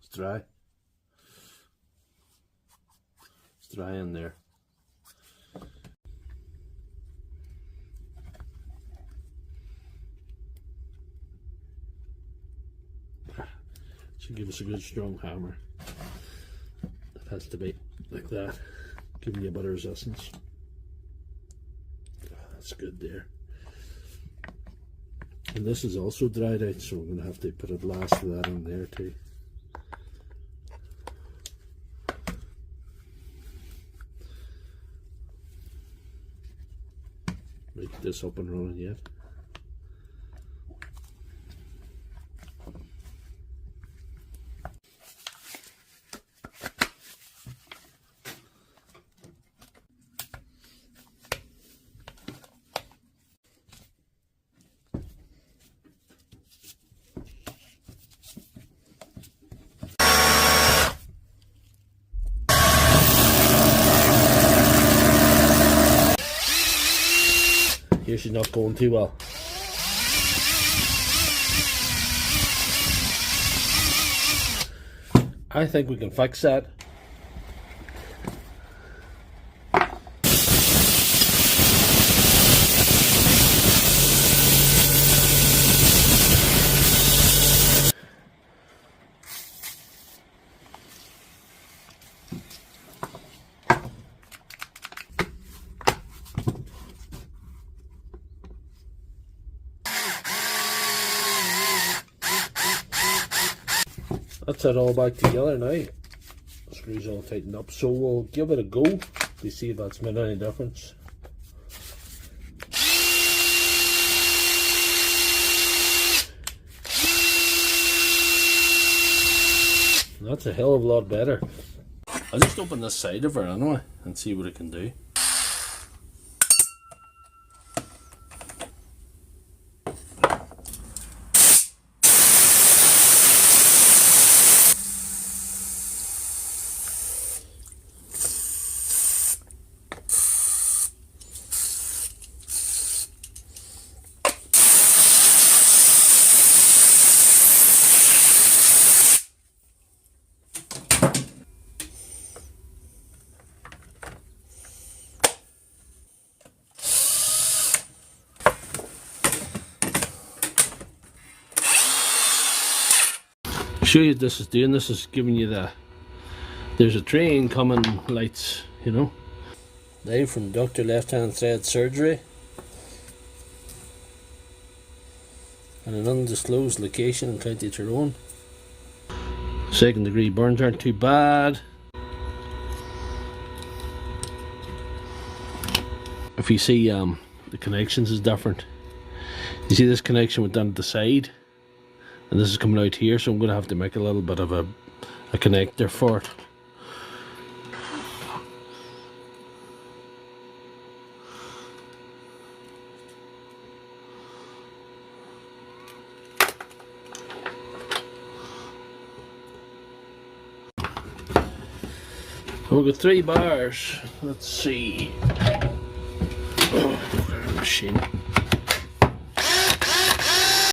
It's dry. It's dry in there. Should give us a good strong hammer. It has to be like that, giving you a bit of resistance. That's good there. And this is also dried out, so we're going to have to put a blast of that in there too. Get this up and running yet. Here she's not going too well. I think we can fix that. That's it all back together now. The screws all tightened up, so we'll give it a go to see if that's made any difference. That's a hell of a lot better. I'll just open this side of her anyway and see what it can do. Show you what this is doing. This is giving you there's a tray incoming lights, you know. Now from Dr. Left Hand Thread Surgery, and an undisclosed location in County Tyrone. Second degree burns aren't too bad. If you see the connections is different. You see this connection went down at the side, and this is coming out here, so I'm going to have to make a little bit of a connector for it. We've got 3 bars. Let's see. Oh, machine.